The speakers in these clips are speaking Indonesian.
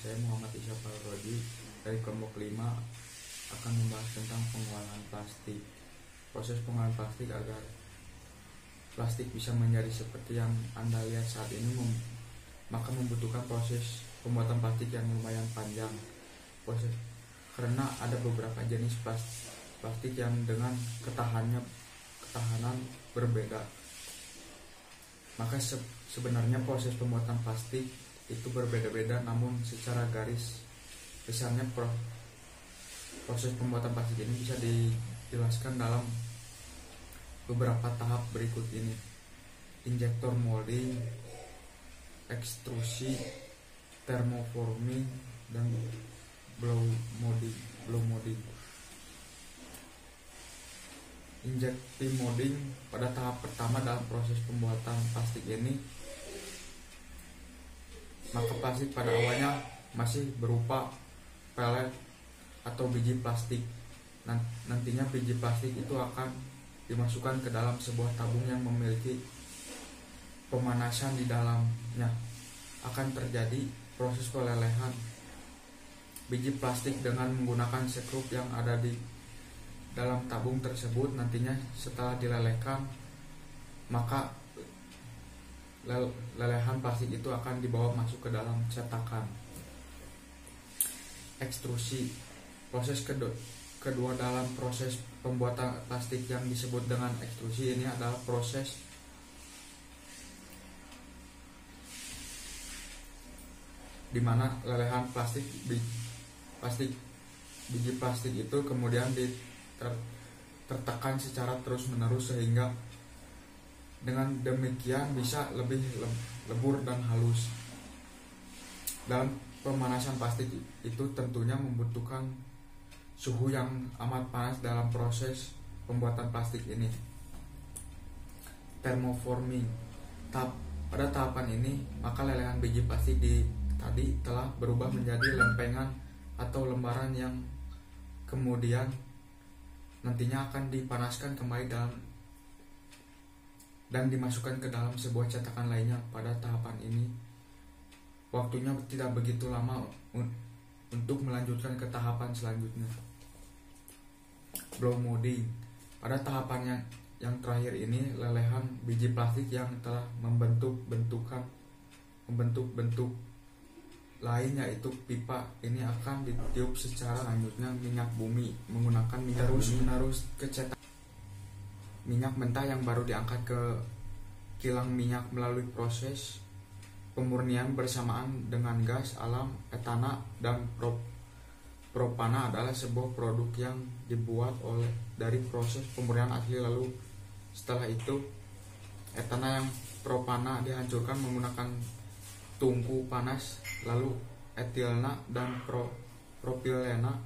Saya Muhammad Isyafal Rodi dari kelompok 5 akan membahas tentang pengolahan plastik. Proses pengolahan plastik agar plastik bisa menjadi seperti yang Anda lihat saat ini maka membutuhkan proses pembuatan plastik yang lumayan panjang. Karena ada beberapa jenis plastik yang dengan ketahanan berbeda. Maka sebenarnya proses pembuatan plastik itu berbeda-beda, namun secara garis besarnya proses pembuatan plastik ini bisa dijelaskan dalam beberapa tahap berikut ini: injektor molding, ekstrusi, thermoforming, dan blow molding. Injective molding pada tahap pertama dalam proses pembuatan plastik ini, maka plastik pada awalnya masih berupa pelet atau biji plastik. Nantinya biji plastik itu akan dimasukkan ke dalam sebuah tabung yang memiliki pemanasan di dalamnya. Akan terjadi proses pelelehan biji plastik dengan menggunakan sekrup yang ada di dalam tabung tersebut. Nantinya setelah dilelehkan, maka lelehan plastik itu akan dibawa masuk ke dalam cetakan. Ekstrusi, proses kedua dalam proses pembuatan plastik yang disebut dengan ekstrusi ini adalah proses di mana lelehan biji plastik itu kemudian tertekan secara terus-menerus sehingga dengan demikian bisa lebih lebur dan halus. Dalam pemanasan plastik itu tentunya membutuhkan suhu yang amat panas dalam proses pembuatan plastik ini. Thermoforming, pada tahapan ini maka lelehan biji plastik tadi telah berubah menjadi lempengan atau lembaran yang kemudian nantinya akan dipanaskan kembali dan dimasukkan ke dalam sebuah cetakan lainnya. Pada tahapan ini waktunya tidak begitu lama untuk melanjutkan ke tahapan selanjutnya. Blow molding, pada tahapan yang terakhir ini lelehan biji plastik yang telah membentuk bentuk lain, yaitu pipa, ini akan ditiup secara lanjutnya minyak bumi menggunakan minyak terus ke cetak minyak mentah yang baru diangkat ke kilang minyak melalui proses pemurnian bersamaan dengan gas alam. Etana dan propana adalah sebuah produk yang dibuat dari proses pemurnian asli. Lalu setelah itu etana yang propana dihancurkan menggunakan tungku panas, lalu etilena dan propilena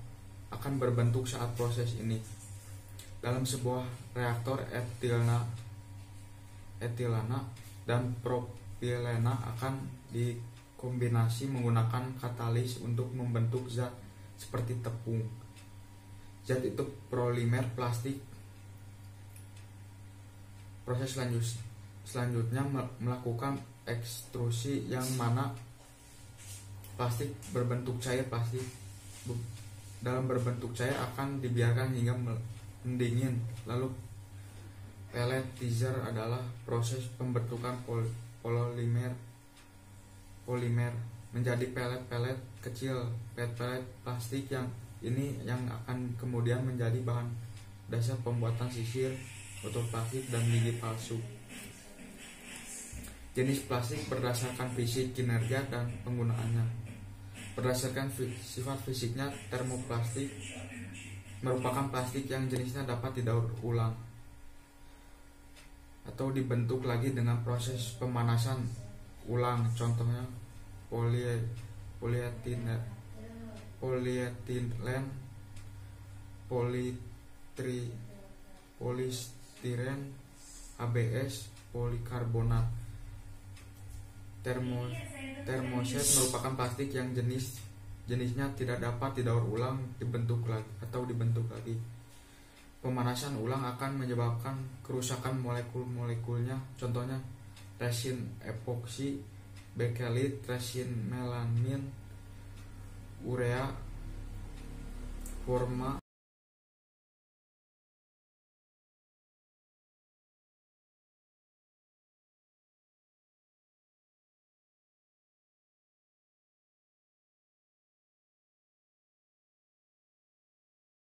akan berbentuk saat proses ini. Dalam sebuah reaktor, etilena dan propilena akan dikombinasi menggunakan katalis untuk membentuk zat seperti tepung. Zat itu polimer plastik. Proses selanjutnya melakukan ekstrusi, yang mana plastik berbentuk cair dalam berbentuk cair akan dibiarkan hingga mendingin. Lalu pelletizer adalah proses pembentukan polimer menjadi pelet-pelet kecil. Pelet plastik yang akan kemudian menjadi bahan dasar pembuatan sisir, botol plastik, dan gigi palsu. Jenis plastik berdasarkan fisik, kinerja, dan penggunaannya. Berdasarkan sifat fisiknya, termoplastik merupakan plastik yang jenisnya dapat didaur ulang atau dibentuk lagi dengan proses pemanasan ulang. Contohnya polietilen, polistiren, ABS, polikarbonat. Termoset merupakan plastik yang jenisnya tidak dapat didaur ulang, dibentuk lagi. Pemanasan ulang akan menyebabkan kerusakan molekul-molekulnya. Contohnya resin epoksi, bakelit, resin melamin,